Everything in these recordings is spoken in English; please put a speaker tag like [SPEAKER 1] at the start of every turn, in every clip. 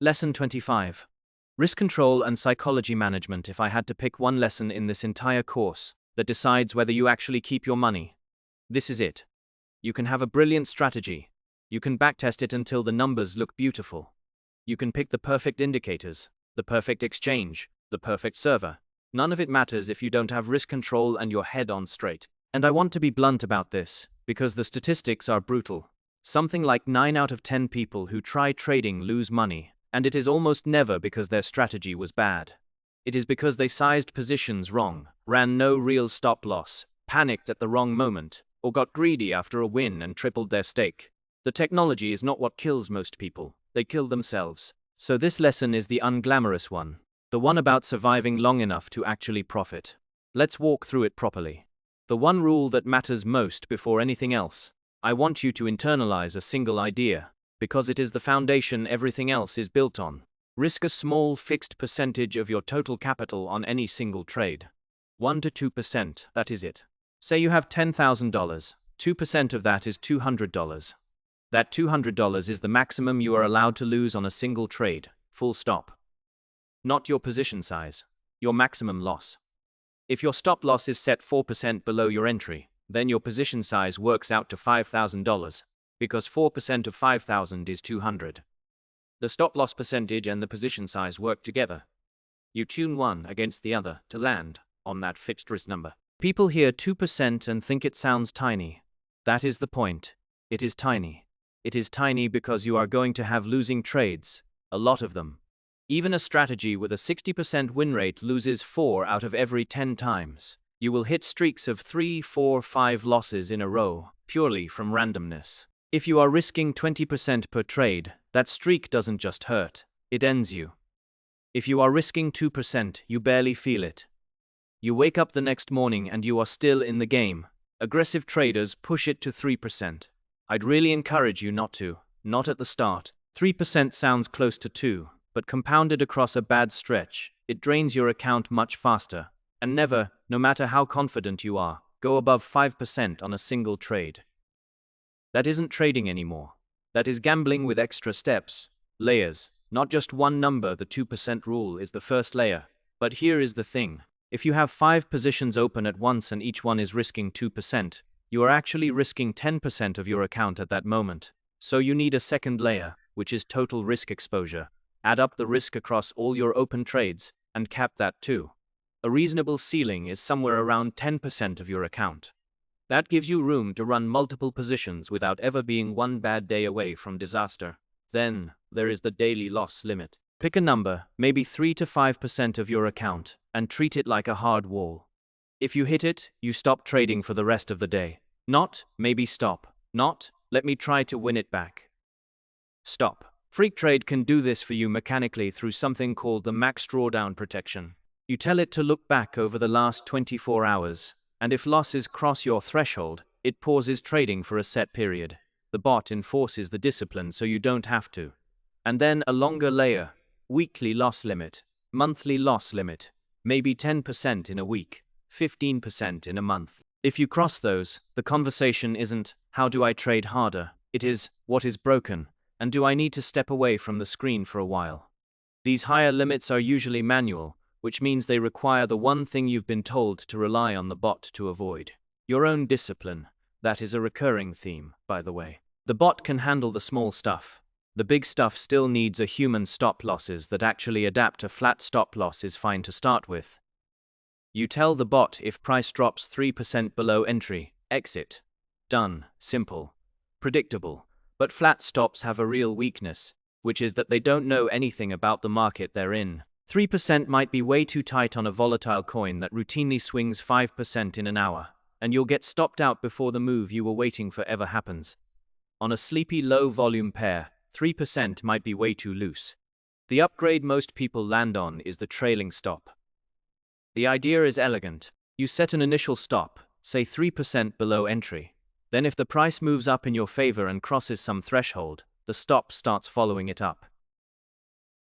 [SPEAKER 1] Lesson 25. Risk control and psychology management. If I had to pick one lesson in this entire course that decides whether you actually keep your money, this is it. You can have a brilliant strategy. You can backtest it until the numbers look beautiful. You can pick the perfect indicators, the perfect exchange, the perfect server. None of it matters if you don't have risk control and your head on straight. And I want to be blunt about this, because the statistics are brutal. Something like 9 out of 10 people who try trading lose money, and it is almost never because their strategy was bad. It is because they sized positions wrong, ran no real stop loss, panicked at the wrong moment, or got greedy after a win and tripled their stake. The technology is not what kills most people, they kill themselves. So this lesson is the unglamorous one, the one about surviving long enough to actually profit. Let's walk through it properly. The one rule that matters most before anything else. I want you to internalize a single idea, because it is the foundation everything else is built on. Risk a small fixed percentage of your total capital on any single trade. 1 to 2%, that is it. Say you have $10,000, 2% of that is $200. That $200 is the maximum you are allowed to lose on a single trade, full stop. Not your position size, your maximum loss. If your stop loss is set 4% below your entry, then your position size works out to $5,000, because 4% of 5,000 is 200. The stop loss percentage and the position size work together. You tune one against the other to land on that fixed risk number. People hear 2% and think it sounds tiny. That is the point. It is tiny. It is tiny because you are going to have losing trades, a lot of them. Even a strategy with a 60% win rate loses 4 out of every 10 times. You will hit streaks of 3, 4, 5 losses in a row, purely from randomness. If you are risking 20% per trade, that streak doesn't just hurt, it ends you. If you are risking 2%, you barely feel it. You wake up the next morning and you are still in the game. Aggressive traders push it to 3%. I'd really encourage you not at the start. 3% sounds close to 2, but compounded across a bad stretch, it drains your account much faster. And never, no matter how confident you are, go above 5% on a single trade. That isn't trading anymore. That is gambling with extra steps, layers, not just one number. The 2% rule is the first layer. But here is the thing. If you have 5 positions open at once and each one is risking 2%, you are actually risking 10% of your account at that moment. So you need a second layer, which is total risk exposure. Add up the risk across all your open trades, and cap that too. A reasonable ceiling is somewhere around 10% of your account. That gives you room to run multiple positions without ever being one bad day away from disaster. Then, there is the daily loss limit. Pick a number, maybe 3 to 5% of your account, and treat it like a hard wall. If you hit it, you stop trading for the rest of the day. Not, maybe stop. Not, let me try to win it back. Stop. Freqtrade can do this for you mechanically through something called the max drawdown protection. You tell it to look back over the last 24 hours, and if losses cross your threshold, it pauses trading for a set period. The bot enforces the discipline so you don't have to. And then a longer layer, weekly loss limit, monthly loss limit, maybe 10% in a week, 15% in a month. If you cross those, the conversation isn't, how do I trade harder? It is, what is broken, and do I need to step away from the screen for a while? These higher limits are usually manual, which means they require the one thing you've been told to rely on the bot to avoid. Your own discipline. That is a recurring theme, by the way. The bot can handle the small stuff. The big stuff still needs a human stop losses that actually adapt. A flat stop loss is fine to start with. You tell the bot if price drops 3% below entry, exit. Done. Simple. Predictable. But flat stops have a real weakness, which is that they don't know anything about the market they're in. 3% might be way too tight on a volatile coin that routinely swings 5% in an hour, and you'll get stopped out before the move you were waiting for ever happens. On a sleepy low-volume pair, 3% might be way too loose. The upgrade most people land on is the trailing stop. The idea is elegant. You set an initial stop, say 3% below entry. Then if the price moves up in your favor and crosses some threshold, the stop starts following it up.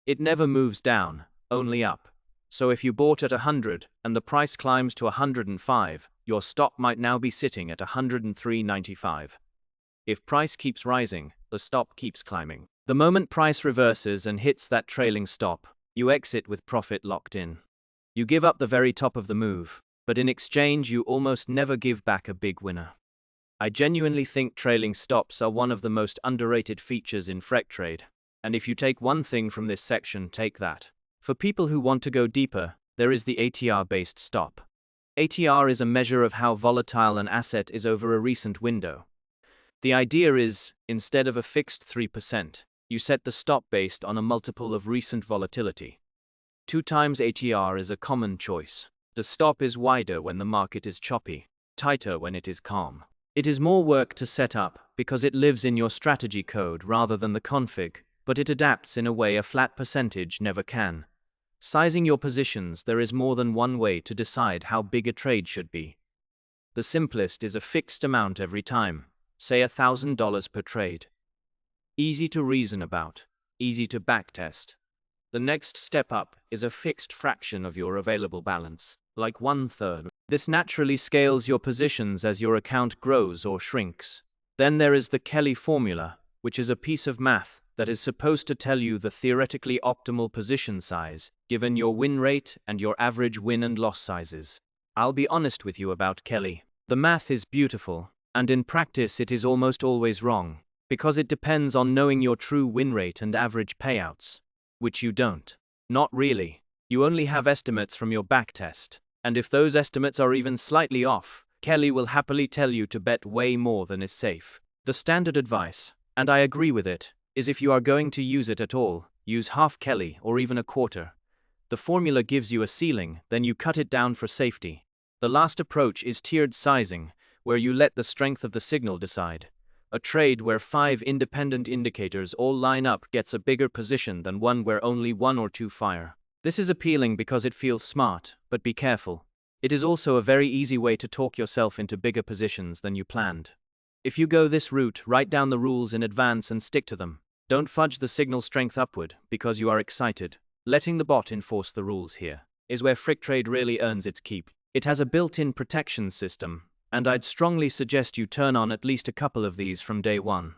[SPEAKER 1] It never moves down, only up. So if you bought at 100 and the price climbs to 105, your stop might now be sitting at 103.95. If price keeps rising, the stop keeps climbing. The moment price reverses and hits that trailing stop, you exit with profit locked in. You give up the very top of the move, but in exchange you almost never give back a big winner. I genuinely think trailing stops are one of the most underrated features in Freqtrade, and if you take one thing from this section, take that. For people who want to go deeper, there is the ATR-based stop. ATR is a measure of how volatile an asset is over a recent window. The idea is, instead of a fixed 3%, you set the stop based on a multiple of recent volatility. 2 times ATR is a common choice. The stop is wider when the market is choppy, tighter when it is calm. It is more work to set up because it lives in your strategy code rather than the config, but it adapts in a way a flat percentage never can. Sizing your positions, there is more than one way to decide how big a trade should be. The simplest is a fixed amount every time, say $1,000 per trade. Easy to reason about, easy to backtest. The next step up is a fixed fraction of your available balance, like 1/3. This naturally scales your positions as your account grows or shrinks. Then there is the Kelly formula, which is a piece of math that is supposed to tell you the theoretically optimal position size, given your win rate and your average win and loss sizes. I'll be honest with you about Kelly. The math is beautiful, and in practice it is almost always wrong, because it depends on knowing your true win rate and average payouts, which you don't. Not really. You only have estimates from your backtest, and if those estimates are even slightly off, Kelly will happily tell you to bet way more than is safe. The standard advice, and I agree with it, is if you are going to use it at all, use half Kelly or even a quarter. The formula gives you a ceiling, then you cut it down for safety. The last approach is tiered sizing, where you let the strength of the signal decide. A trade where 5 independent indicators all line up gets a bigger position than one where only 1 or 2 fire. This is appealing because it feels smart, but be careful. It is also a very easy way to talk yourself into bigger positions than you planned. If you go this route, write down the rules in advance and stick to them. Don't fudge the signal strength upward because you are excited. Letting the bot enforce the rules here is where Freqtrade really earns its keep. It has a built-in protection system, and I'd strongly suggest you turn on at least a couple of these from day one.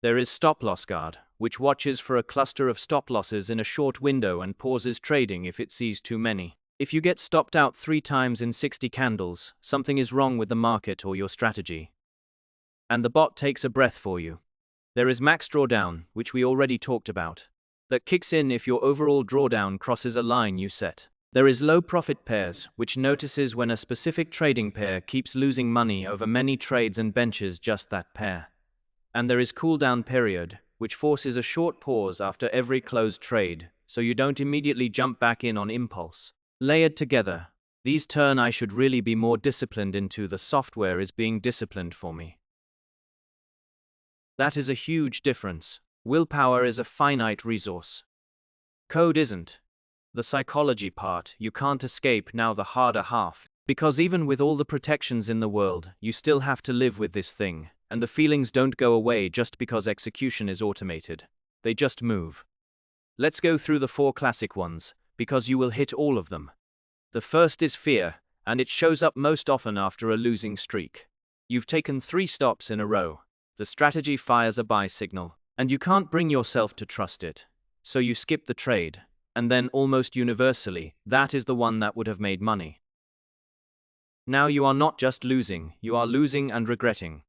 [SPEAKER 1] There is Stop Loss Guard, which watches for a cluster of stop losses in a short window and pauses trading if it sees too many. If you get stopped out 3 times in 60 candles, something is wrong with the market or your strategy. And the bot takes a breath for you. There is Max Drawdown, which we already talked about, that kicks in if your overall drawdown crosses a line you set. There is Low Profit Pairs, which notices when a specific trading pair keeps losing money over many trades and benches just that pair. And there is Cool Down Period, which forces a short pause after every closed trade, so you don't immediately jump back in on impulse. Layered together, these turn I should really be more disciplined into the software is being disciplined for me. That is a huge difference. Willpower is a finite resource. Code isn't. The psychology part, you can't escape now the harder half. Because even with all the protections in the world, you still have to live with this thing, and the feelings don't go away just because execution is automated. They just move. Let's go through the 4 classic ones, because you will hit all of them. The first is fear, and it shows up most often after a losing streak. You've taken 3 stops in a row. The strategy fires a buy signal, and you can't bring yourself to trust it. So you skip the trade. And then, almost universally, that is the one that would have made money. Now you are not just losing, you are losing and regretting.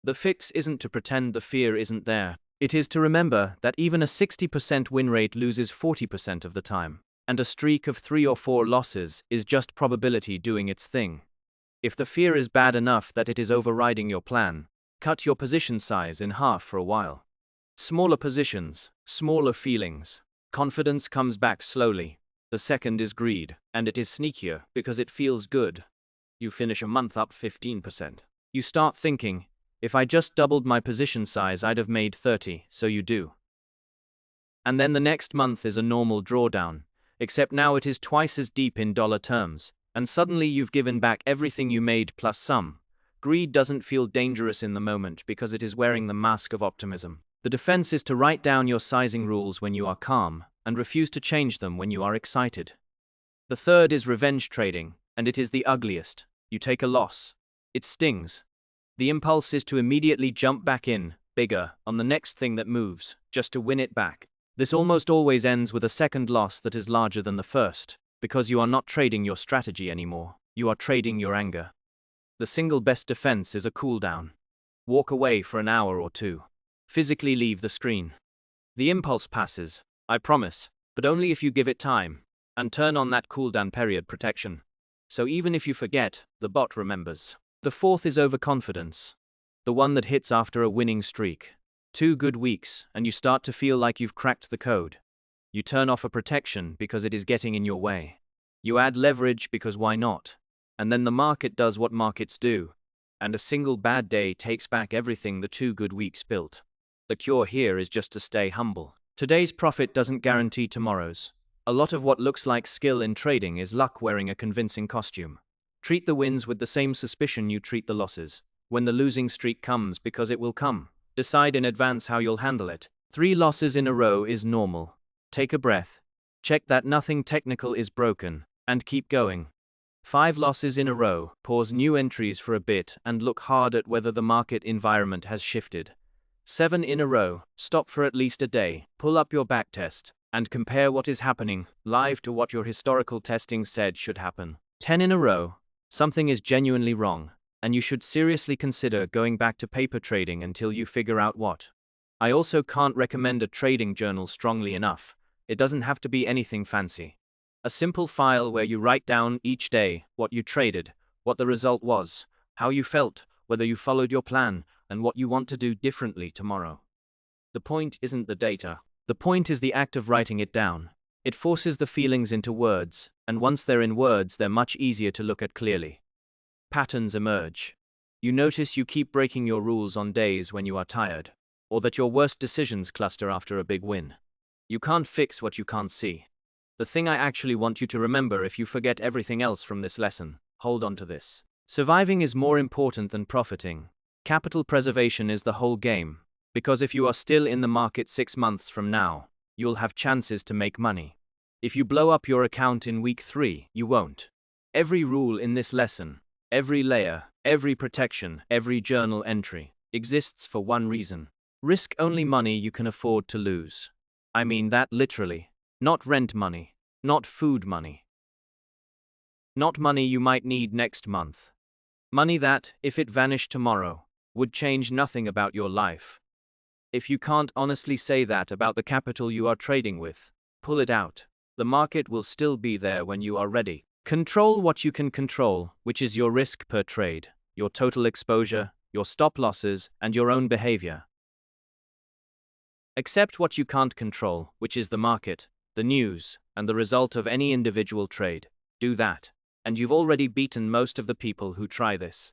[SPEAKER 1] The fix isn't to pretend the fear isn't there. It is to remember that even a 60% win rate loses 40% of the time, and a streak of 3 or 4 losses is just probability doing its thing. If the fear is bad enough that it is overriding your plan, cut your position size in half for a while. Smaller positions, smaller feelings. Confidence comes back slowly. The second is greed, and it is sneakier because it feels good. You finish a month up 15%. You start thinking, if I just doubled my position size I'd have made 30, so you do. And then the next month is a normal drawdown, except now it is twice as deep in dollar terms, and suddenly you've given back everything you made plus some. Greed doesn't feel dangerous in the moment because it is wearing the mask of optimism. The defense is to write down your sizing rules when you are calm, and refuse to change them when you are excited. The third is revenge trading, and it is the ugliest. You take a loss. It stings. The impulse is to immediately jump back in, bigger, on the next thing that moves, just to win it back. This almost always ends with a second loss that is larger than the first, because you are not trading your strategy anymore, you are trading your anger. The single best defense is a cool down. Walk away for an hour or two. Physically leave the screen. The impulse passes, I promise, but only if you give it time, and turn on that cooldown period protection. So even if you forget, the bot remembers. The fourth is overconfidence. The one that hits after a winning streak. 2 good weeks, and you start to feel like you've cracked the code. You turn off a protection because it is getting in your way. You add leverage because why not? And then the market does what markets do, and a single bad day takes back everything the 2 good weeks built. The cure here is just to stay humble. Today's profit doesn't guarantee tomorrow's. A lot of what looks like skill in trading is luck wearing a convincing costume. Treat the wins with the same suspicion you treat the losses. When the losing streak comes, because it will come, decide in advance how you'll handle it. 3 losses in a row is normal. Take a breath. Check that nothing technical is broken, and keep going. 5 losses in a row, pause new entries for a bit and look hard at whether the market environment has shifted. 7 in a row, stop for at least a day, pull up your backtest, and compare what is happening live to what your historical testing said should happen. 10 in a row, something is genuinely wrong, and you should seriously consider going back to paper trading until you figure out what. I also can't recommend a trading journal strongly enough. It doesn't have to be anything fancy. A simple file where you write down each day what you traded, what the result was, how you felt, whether you followed your plan, and what you want to do differently tomorrow. The point isn't the data. The point is the act of writing it down. It forces the feelings into words, and once they're in words, they're much easier to look at clearly. Patterns emerge. You notice you keep breaking your rules on days when you are tired, or that your worst decisions cluster after a big win. You can't fix what you can't see. The thing I actually want you to remember if you forget everything else from this lesson, hold on to this. Surviving is more important than profiting. Capital preservation is the whole game, because if you are still in the market 6 months from now, you'll have chances to make money. If you blow up your account in week 3, you won't. Every rule in this lesson, every layer, every protection, every journal entry, exists for one reason. Risk only money you can afford to lose. I mean that literally. Not rent money, not food money. Not money you might need next month. Money that, if it vanished tomorrow, would change nothing about your life. If you can't honestly say that about the capital you are trading with, pull it out. The market will still be there when you are ready. Control what you can control, which is your risk per trade, your total exposure, your stop losses, and your own behavior. Accept what you can't control, which is the market, the news, and the result of any individual trade. Do that, and you've already beaten most of the people who try this.